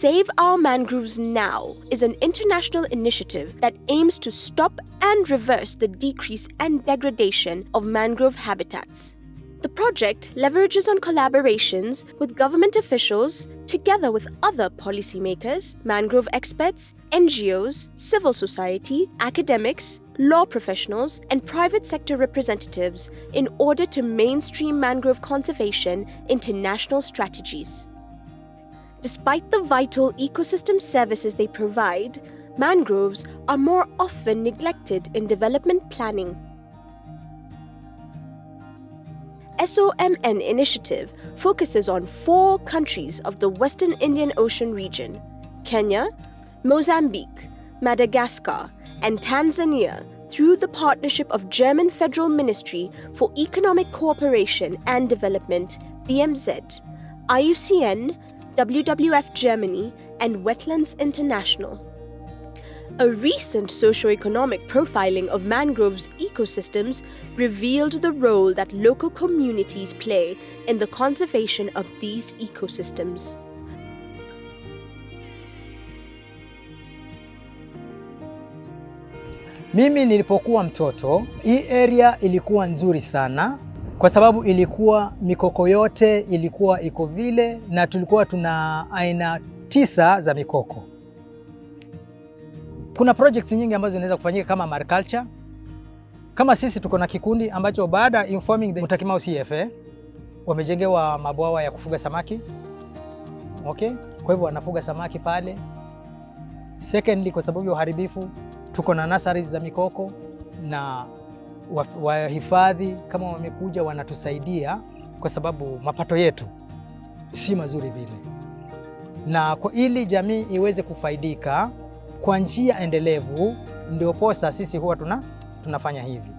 Save Our Mangroves Now is an international initiative that aims to stop and reverse the decrease and degradation of mangrove habitats. The project leverages on collaborations with government officials, together with other policymakers, mangrove experts, NGOs, civil society, academics, law professionals, and private sector representatives in order to mainstream mangrove conservation into national strategies. Despite the vital ecosystem services they provide, mangroves are more often neglected in development planning. SOMN initiative focuses on 4 countries of the Western Indian Ocean region: Kenya, Mozambique, Madagascar, and Tanzania, through the partnership of German Federal Ministry for Economic Cooperation and Development, BMZ, IUCN, WWF Germany, and Wetlands International. A recent socio-economic profiling of mangroves ecosystems revealed the role that local communities play in the conservation of these ecosystems. Mimi nilipokuwa mtoto, hii area ilikuwa nzuri sana kwa sababu ilikuwa mikoko yote ilikuwa iko vile, na tulikuwa tuna aina 9 za mikoko. Kuna projects nyingi ambazo zinaweza kufanyika kama mariculture. Kama sisi tuko na kikundi ambacho baada informing the Mutakimau CFA wamejengewa mabwawa ya kufuga samaki. Okay? Kwa hivyo wanafuga samaki pale. Secondly, kwa sababu ya uharibifu, tuko na nurseries za mikoko na wahifadhi kama wamekuja wanatusaidia kwa sababu mapato yetu si mazuri vile. Na kwa ili jamii iweze kufaidika kwa njia endelevu, ndio posa sisi huwa tunafanya hivi.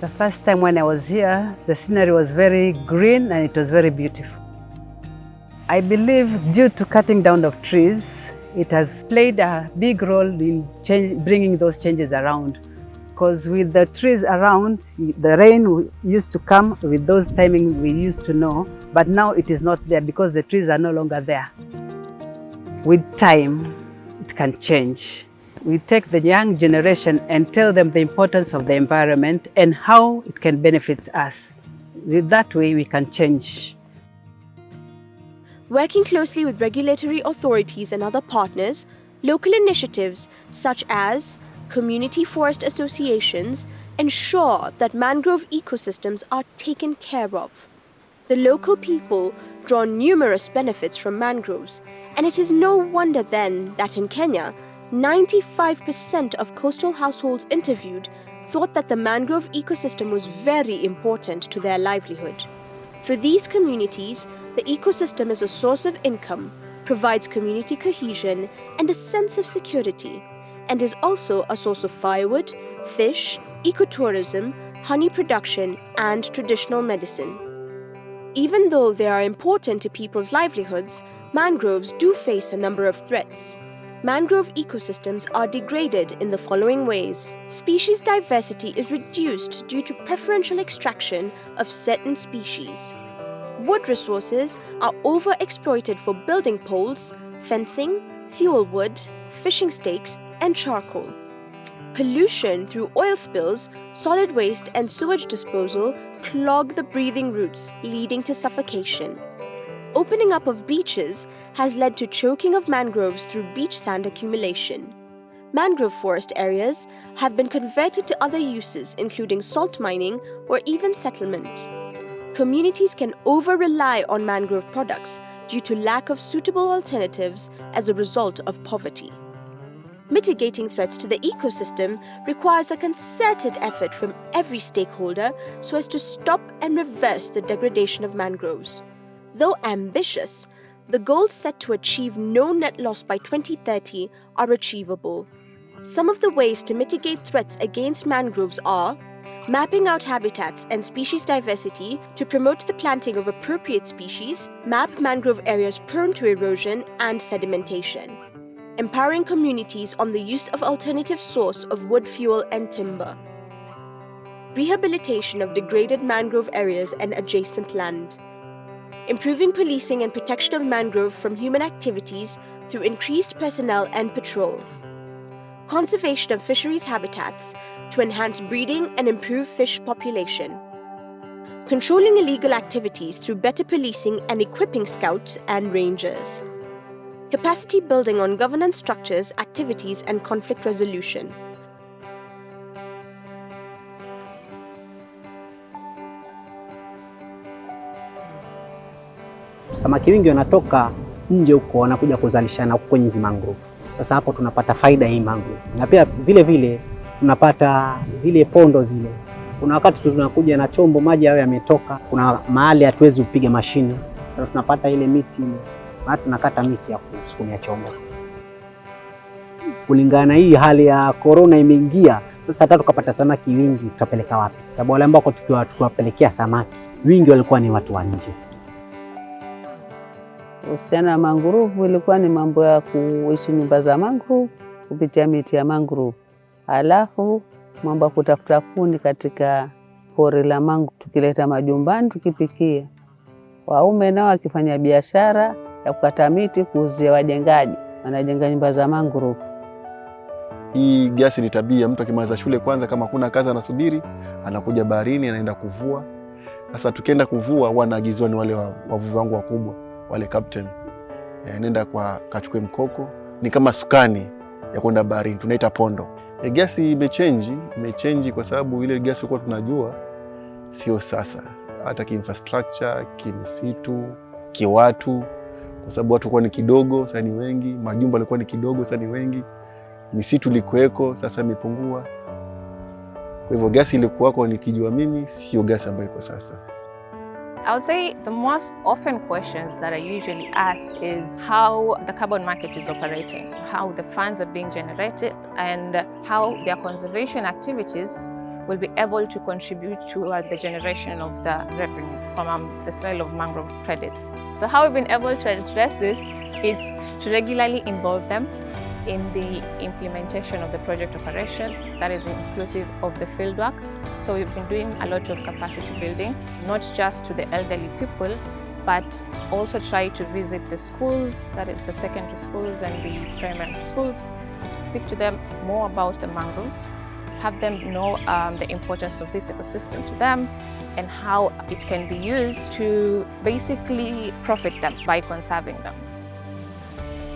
The first time when I was here, the scenery was very green and it was very beautiful. I believe due to cutting down of trees, it has played a big role in bringing those changes around. Because with the trees around, the rain used to come with those timing we used to know, but now it is not there because the trees are no longer there. With time, it can change. We take the young generation and tell them the importance of the environment and how it can benefit us. With that way, we can change. Working closely with regulatory authorities and other partners, local initiatives such as community forest associations ensure that mangrove ecosystems are taken care of. The local people draw numerous benefits from mangroves, and it is no wonder then that in Kenya, 95% of coastal households interviewed thought that the mangrove ecosystem was very important to their livelihood. For these communities, the ecosystem is a source of income, provides community cohesion and a sense of security, and is also a source of firewood, fish, ecotourism, honey production, and traditional medicine. Even though they are important to people's livelihoods, mangroves do face a number of threats. Mangrove ecosystems are degraded in the following ways. Species diversity is reduced due to preferential extraction of certain species. Wood resources are overexploited for building poles, fencing, fuel wood, fishing stakes, and charcoal. Pollution through oil spills, solid waste, and sewage disposal clog the breathing routes, leading to suffocation. Opening up of beaches has led to choking of mangroves through beach sand accumulation. Mangrove forest areas have been converted to other uses, including salt mining or even settlement. Communities can over-rely on mangrove products due to lack of suitable alternatives as a result of poverty. Mitigating threats to the ecosystem requires a concerted effort from every stakeholder so as to stop and reverse the degradation of mangroves. Though ambitious, the goals set to achieve no net loss by 2030 are achievable. Some of the ways to mitigate threats against mangroves are mapping out habitats and species diversity to promote the planting of appropriate species, map mangrove areas prone to erosion and sedimentation, empowering communities on the use of alternative source of wood fuel and timber, rehabilitation of degraded mangrove areas and adjacent land, improving policing and protection of mangrove from human activities through increased personnel and patrol, conservation of fisheries habitats to enhance breeding and improve fish population, controlling illegal activities through better policing and equipping scouts and rangers, capacity building on governance structures, activities, and conflict resolution. Samaki wengi wanatoka nje huko wanakuja kuzalishana huko kwenye hizi mangrove. Sasa hapo tunapata faida hii mangrove. Na pia vile vile tunapata zile pondo zile. Kuna wakati tunakuja na chombo maji yao yametoka. Kuna mahali hatuwezi kupiga mashine. Sasa tunapata ile miti na tunakata miti ya kusukumia chombo. Kulingana na hii hali ya corona imeingia, sasa hata tukapata samaki wingi tutapeleka wapi? Sababu wale ambao tukiwapelekea samaki wingi walikuwa ni watu wa nje. Uhusiano na mangrove ilikuwa ni mambo ya kuishi nyumba za mangrove kupitia miti ya mangrove. Alafu mambo ya kutafuta kuni katika pori la mangrove tukileta majumbani tukipikia. Waume nao wakifanya biashara ya kukata miti kuuzia wajengaji, wanajenga nyumba za mangrove. Hii gasi ni tabia, mtu akimaliza shule kwanza kama kuna kazi anasubiri, anakuja baharini anaenda kuvua. Sasa tukienda kuvua wanaagizwa ni wale wavuvi wangu wakubwa, wale captains. Nenda kwa kachukue mkoko, ni kama sukani ya kwenda baharini, tunaita pondo. Gasi imechange kwa sababu ile gasi kwa tunajua sio sasa. Hata ki-infrastructure, kimisitu, kiwatu, kwa sababu watu kwa ni kidogo, sasa ni wengi, majumba yalikuwa ni kidogo, sasa ni wengi. Misitu ilikuweko, sasa imepungua. Kwa hivyo gasi ilikuwako nikijua mimi sio gasi ambayo iko sasa. I would say the most often questions that are usually asked is how the carbon market is operating, how the funds are being generated, and how their conservation activities will be able to contribute towards the generation of the revenue from the sale of mangrove credits. So how we've been able to address this is to regularly involve them in the implementation of the project operations, that is inclusive of the fieldwork. So we've been doing a lot of capacity building, not just to the elderly people, but also try to visit the schools, that is the secondary schools and the primary schools, to speak to them more about the mangroves, have them know the importance of this ecosystem to them and how it can be used to basically profit them by conserving them.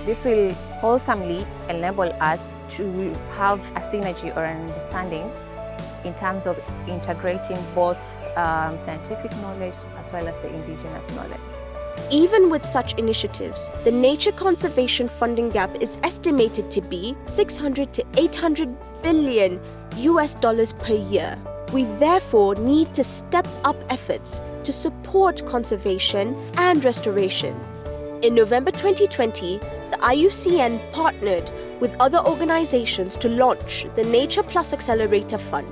This will wholesomely enable us to have a synergy or an understanding in terms of integrating both scientific knowledge as well as the indigenous knowledge. Even with such initiatives, the nature conservation funding gap is estimated to be $600 to $800 billion per year. We therefore need to step up efforts to support conservation and restoration. In November 2020, the IUCN partnered with other organizations to launch the Nature Plus Accelerator Fund,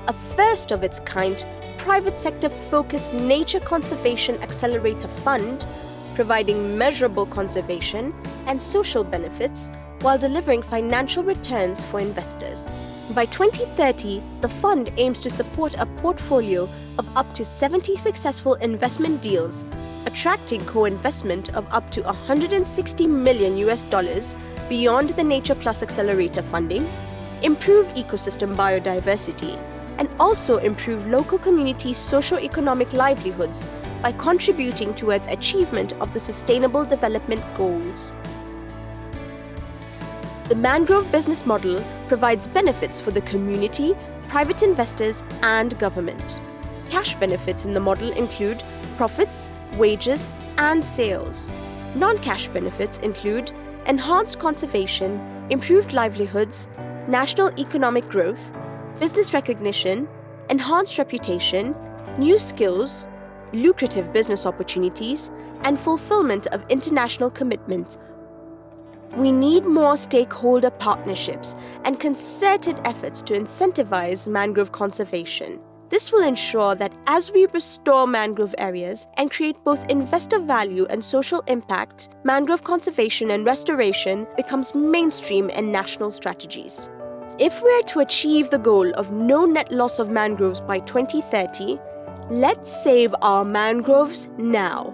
a first of its kind private sector focused nature conservation accelerator fund, providing measurable conservation and social benefits while delivering financial returns for investors. By 2030, the fund aims to support a portfolio of up to 70 successful investment deals, attracting co-investment of up to $160 million beyond the Nature Plus Accelerator funding, improve ecosystem biodiversity, and also improve local communities' socio-economic livelihoods by contributing towards achievement of the Sustainable Development Goals. The mangrove business model provides benefits for the community, private investors, and government. Cash benefits in the model include profits, wages, and sales. Non-cash benefits include enhanced conservation, improved livelihoods, national economic growth, business recognition, enhanced reputation, new skills, lucrative business opportunities, and fulfillment of international commitments. We need more stakeholder partnerships and concerted efforts to incentivize mangrove conservation. This will ensure that as we restore mangrove areas and create both investor value and social impact, mangrove conservation and restoration becomes mainstream in national strategies. If we are to achieve the goal of no net loss of mangroves by 2030, let's save our mangroves now.